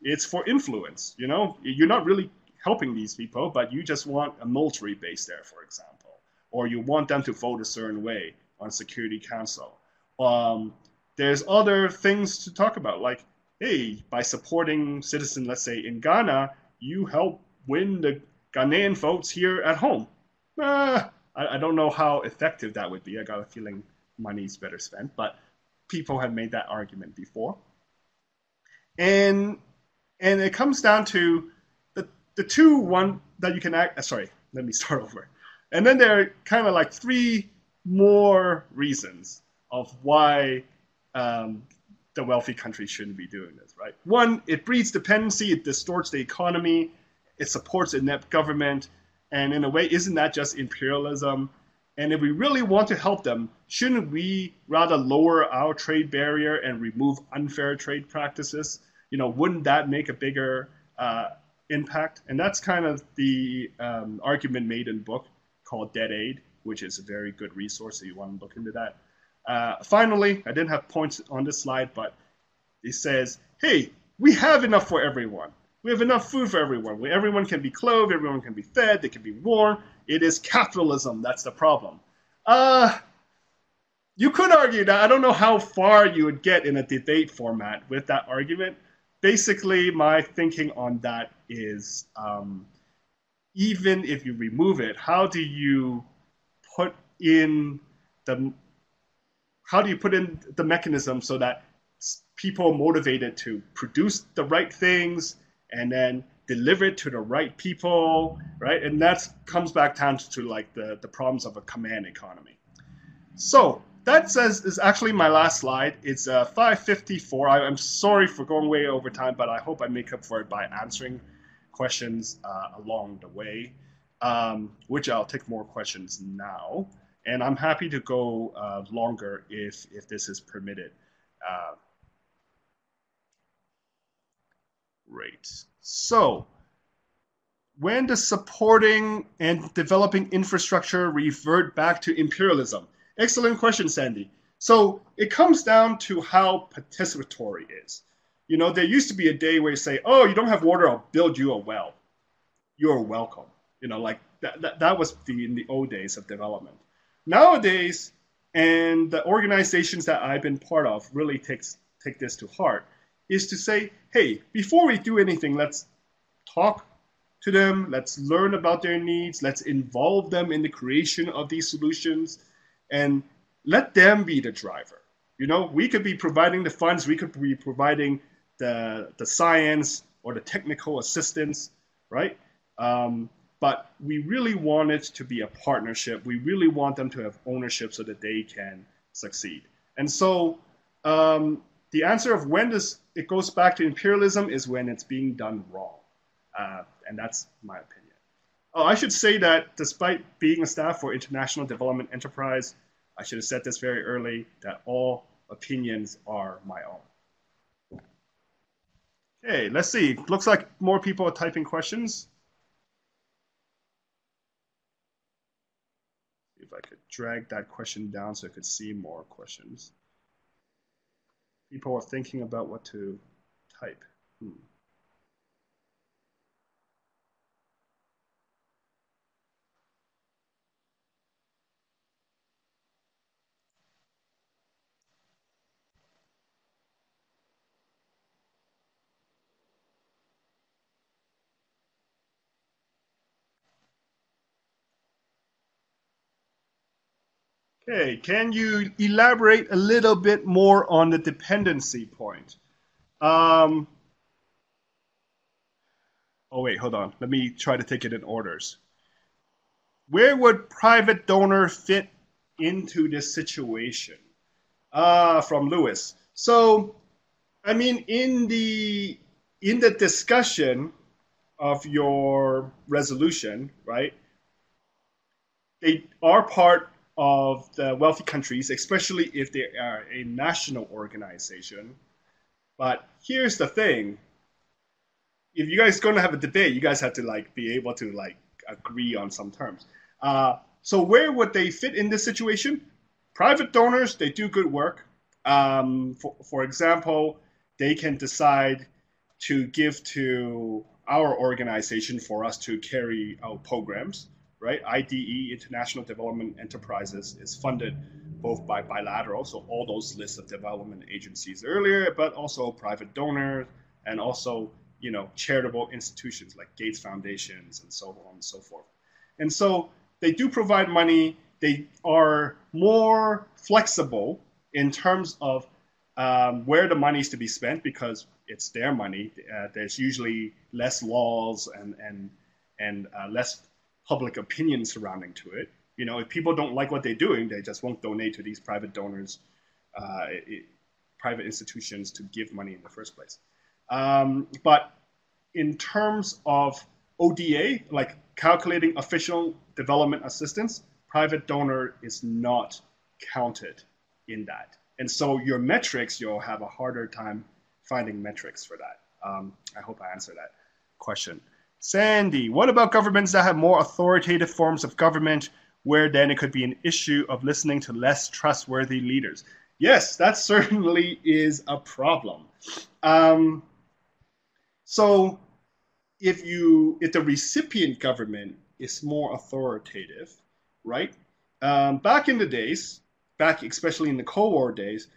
it's for influence. You're not really helping these people, but you just want a military base there, for example, or you want them to vote a certain way on Security Council. There's other things to talk about, like, hey, by supporting citizens, let's say in Ghana, you help win the Ghanaian votes here at home. I don't know how effective that would be. I got a feeling money's better spent, but people have made that argument before. And it comes down to the one that you can let me start over. And then there are kind of like three more reasons of why the wealthy countries shouldn't be doing this, right? One, it breeds dependency, it distorts the economy, it supports inept government, and in a way, isn't that just imperialism? And if we really want to help them, shouldn't we rather lower our trade barrier and remove unfair trade practices? Wouldn't that make a bigger impact? And that's kind of the argument made in a book called Dead Aid, which is a very good resource if you want to look into that. Finally, I didn't have points on this slide, but it says, hey, we have enough for everyone. We have enough food for everyone. Everyone can be clothed, everyone can be fed, they can be warm. It is capitalism that's the problem. You could argue that. I don't know how far you would get in a debate format with that argument. Basically, my thinking on that is even if you remove it, put in the how do you put in the mechanism so that people are motivated to produce the right things and then deliver it to the right people, right? And that comes back down to like the problems of a command economy. So that is actually my last slide. It's 5:54. I'm sorry for going way over time, but I hope I make up for it by answering questions along the way, which I'll take more questions now. And I'm happy to go longer if this is permitted. Great. So when does supporting and developing infrastructure revert back to imperialism? Excellent question, Sandy. So it comes down to how participatory it is. You know, there used to be a day where you say, oh, you don't have water, I'll build you a well. You're welcome. You know, like that was in the old days of development. Nowadays, and the organizations that I've been part of really take this to heart, is to say, hey, before we do anything, let's talk to them, let's learn about their needs, let's involve them in the creation of these solutions, and let them be the driver. You know, we could be providing the funds, we could be providing the science or the technical assistance, right? But we really want it to be a partnership. We really want them to have ownership so that they can succeed. And so the answer of when it goes back to imperialism is when it's being done wrong. And that's my opinion. Oh, I should say that despite being a staff for International Development Enterprise, I should have said this very early, that all opinions are my own. Okay, let's see. Looks like more people are typing questions. See if I could drag that question down so I could see more questions. People are thinking about what to type. Okay, can you elaborate a little bit more on the dependency point? Oh wait, hold on. Let me try to take it in orders. Where would private donor fit into this situation? From Lewis. So, I mean, in the discussion of your resolution, right? They are part of the wealthy countries, especially if they are a national organization. But here's the thing: if you guys are going to have a debate, you guys have to like be able to like agree on some terms. So where would they fit in this situation? Private donors, they do good work. For example, they can decide to give to our organization for us to carry out programs, right? IDE, International Development Enterprises, is funded both by bilateral, so all those lists of development agencies earlier, but also private donors and also, you know, charitable institutions like Gates Foundations and so on and so forth. And so they do provide money. They are more flexible in terms of where the money is to be spent because it's their money. There's usually less laws and less public opinion surrounding to it. You know, if people don't like what they're doing, they just won't donate to these private donors, private institutions to give money in the first place. But in terms of ODA, like calculating official development assistance, private donor is not counted in that. And so your metrics, you'll have a harder time finding metrics for that. I hope I answered that question. Sandy, what about governments that have more authoritative forms of government where then it could be an issue of listening to less trustworthy leaders? Yes, that certainly is a problem. So if the recipient government is more authoritative, right? Back in the days, back especially in the Cold War days,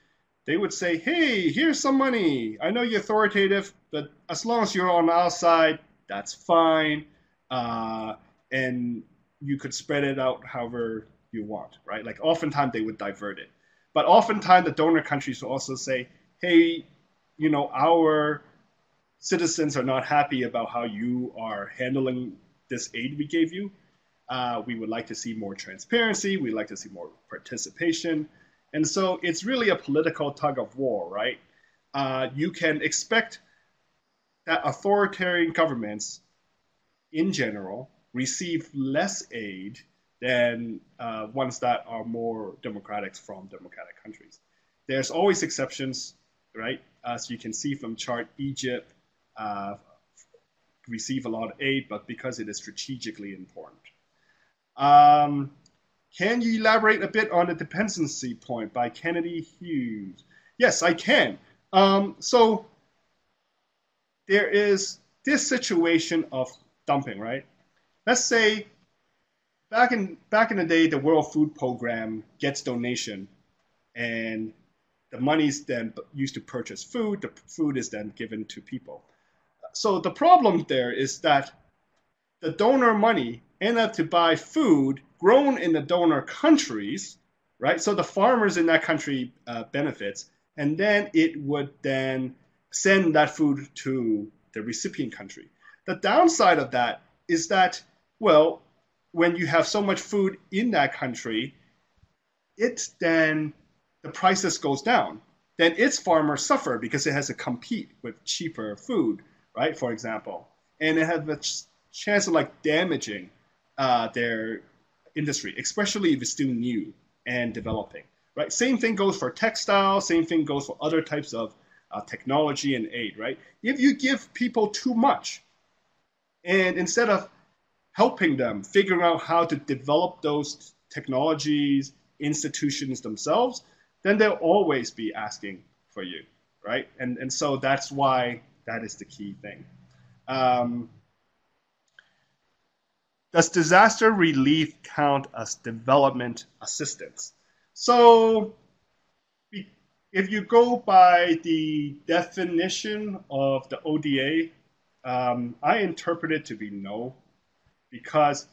they would say, "Hey, here's some money. I know you're authoritative, but as long as you're on our side, that's fine." Uh, and you could spread it out however you want, right? Like oftentimes they would divert it, but oftentimes the donor countries will also say, "Hey, our citizens are not happy about how you are handling this aid we gave you. We would like to see more transparency. We'd like to see more participation." And so it's really a political tug of war, right? You can expect that authoritarian governments in general receive less aid than ones that are more democratic from democratic countries. There's always exceptions, right? As you can see from chart, Egypt uh, receive a lot of aid, but because it is strategically important. Um, can you elaborate a bit on the dependency point by Kennedy Hughes? Yes, I can. So there is this situation of dumping, right? Let's say back in the day, the World Food Program gets donation, and the money is then used to purchase food. The food is then given to people. So the problem there is that the donor money end up to buy food grown in the donor countries, right? So the farmers in that country benefits, and then it would then send that food to the recipient country. The downside of that is that, well, when you have so much food in that country, then the prices goes down. Then its farmers suffer because it has to compete with cheaper food, right? For example, and it has a chance of like damaging their industry, especially if it's still new and developing, right? Same thing goes for textile. Same thing goes for other types of technology and aid, right? If you give people too much, and instead of helping them figuring out how to develop those technologies, institutions themselves, then they'll always be asking for you, right? And so that's why that is the key thing. Does disaster relief count as development assistance? So if you go by the definition of the ODA, I interpret it to be no, because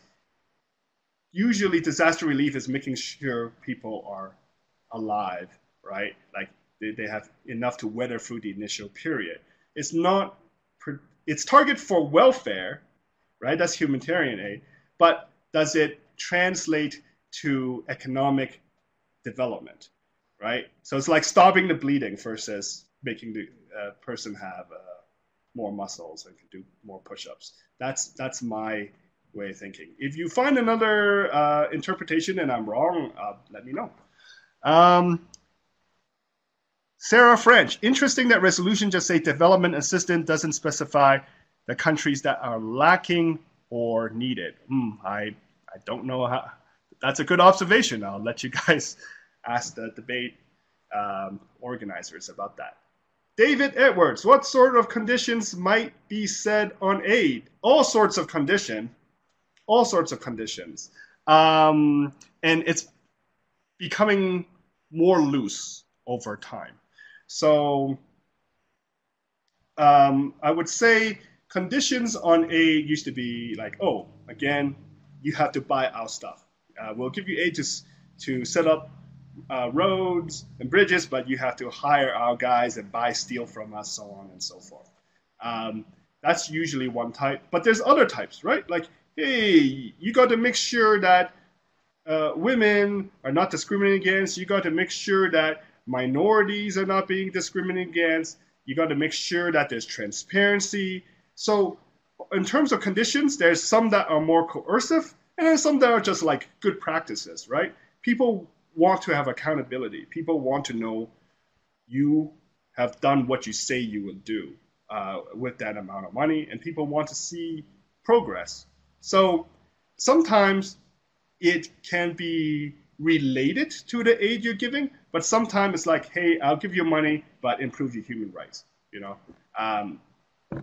usually disaster relief is making sure people are alive, right? Like they have enough to weather through the initial period. It's not, it's targeted for welfare, right? That's humanitarian aid. But does it translate to economic development, right? So it's like stopping the bleeding versus making the person have more muscles and can do more push-ups. That's my way of thinking. If you find another interpretation and I'm wrong, let me know. Sarah French, interesting that resolution just say development assistance doesn't specify the countries that are lacking or needed. I don't know how. That's a good observation. I'll let you guys ask the debate organizers about that. David Edwards, what sort of conditions might be said on aid? All sorts of conditions. And it's becoming more loose over time. So I would say conditions on aid used to be like, oh, again, you have to buy our stuff. We'll give you aid to set up roads and bridges, but you have to hire our guys and buy steel from us, so on and so forth. That's usually one type. But there's other types, right? Like, hey, you got to make sure that women are not discriminated against. You got to make sure that minorities are not being discriminated against. You got to make sure that there's transparency. So in terms of conditions, there's some that are more coercive, and there's some that are just like good practices, right? People want to have accountability. People want to know you have done what you say you will do with that amount of money, and people want to see progress. So sometimes it can be related to the aid you're giving, but sometimes it's like, hey, I'll give you money, but improve your human rights.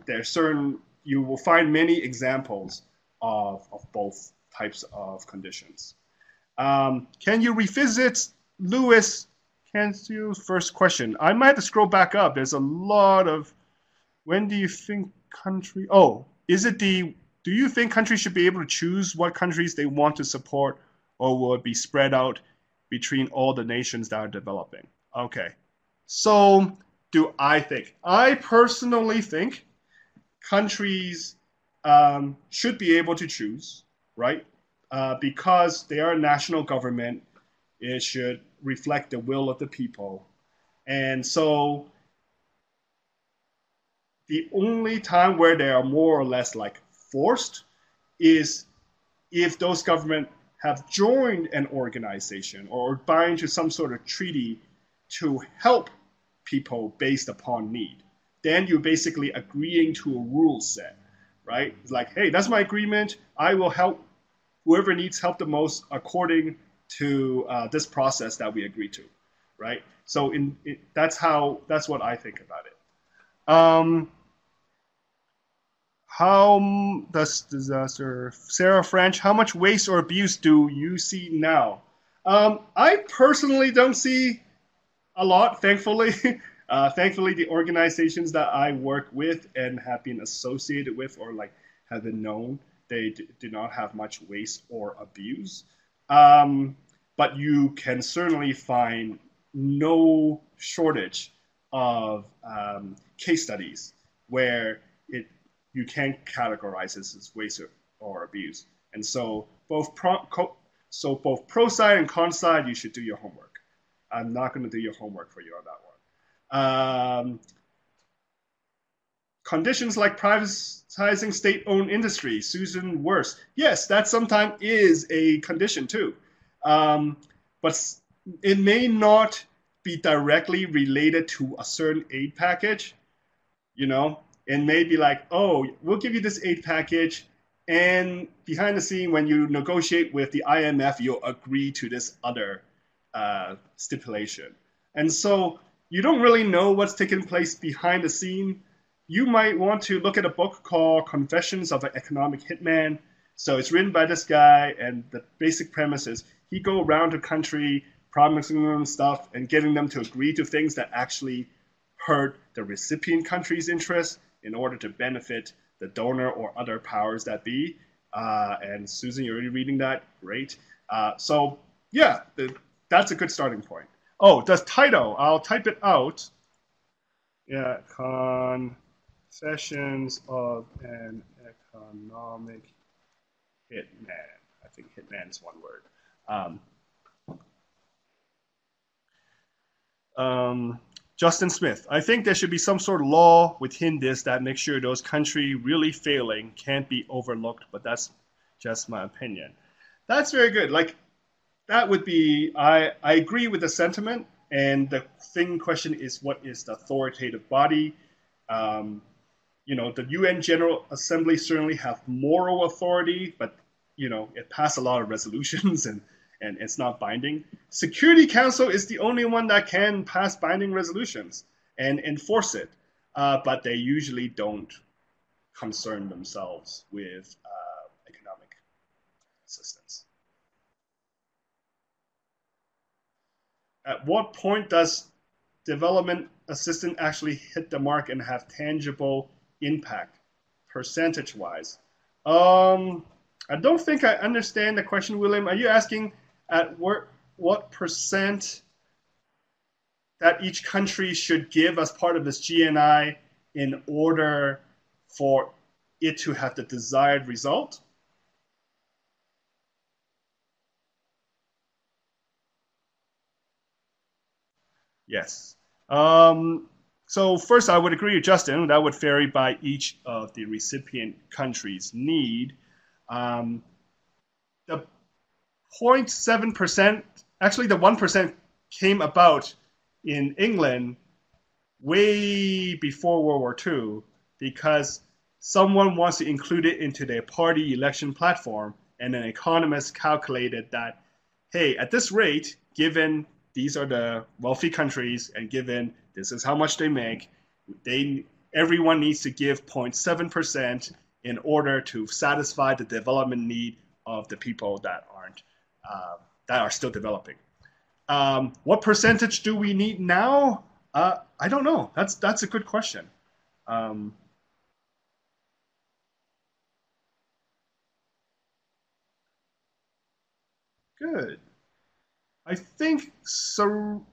There are certain you will find many examples of both types of conditions. Can you revisit Lewis Cansu's first question? I might have to scroll back up. There's a lot of, when do you think country, is it do you think countries should be able to choose what countries they want to support, or will it be spread out between all the nations that are developing? Okay. So I personally think countries should be able to choose, right? Because they are a national government, it should reflect the will of the people. And so the only time where they are more or less like forced is if those governments have joined an organization or bind to some sort of treaty to help people based upon need. Then you're basically agreeing to a rule set, right? It's like, hey, that's my agreement. I will help whoever needs help the most according to this process that we agree to, right? So that's what I think about it. How does disaster, Sarah French? How much waste or abuse do you see now? I personally don't see a lot, thankfully. Thankfully, the organizations that I work with and have been associated with, or like have been known, they do not have much waste or abuse. But you can certainly find no shortage of case studies where you can't categorize this as waste or abuse. And so both pro side and con side, you should do your homework. I'm not going to do your homework for you on that one. Conditions like privatizing state-owned industry, Susan Worst. Yes, that sometimes is a condition too. But it may not be directly related to a certain aid package, you know? It may be like, oh, we'll give you this aid package, and behind the scene, when you negotiate with the IMF, you'll agree to this other stipulation. And so you don't really know what's taking place behind the scene. You might want to look at a book called Confessions of an Economic Hitman. So it's written by this guy, and the basic premise is he go around the country promising them stuff and getting them to agree to things that actually hurt the recipient country's interests in order to benefit the donor or other powers that be. And Susan, you're already reading that? Great. So yeah, that's a good starting point. Oh, the title, I'll type it out. Yeah, Confessions of an Economic Hitman. I think Hitman is one word. Justin Smith, I think there should be some sort of law within this that makes sure those countries really failing can't be overlooked, but that's just my opinion. That's very good. Like, that would be, I agree with the sentiment, and the question is, what is the authoritative body? The UN General Assembly certainly have moral authority, but, it passed a lot of resolutions and it's not binding. Security Council is the only one that can pass binding resolutions and enforce it, but they usually don't concern themselves with economic assistance. At what point does development assistance actually hit the mark and have tangible impact, percentage-wise? I don't think I understand the question, William. Are you asking at what percent that each country should give as part of this GNI in order for it to have the desired result? Yes. So first, I would agree with Justin. That would vary by each of the recipient countries' need. The 0.7%, actually the 1% came about in England way before World War II because someone wants to include it into their party election platform, and an economist calculated that, hey, at this rate, given these are the wealthy countries and given this is how much they make, everyone needs to give 0.7% in order to satisfy the development need of the people that aren't that are still developing. What percentage do we need now? I don't know. That's a good question. Um, Good. I think so.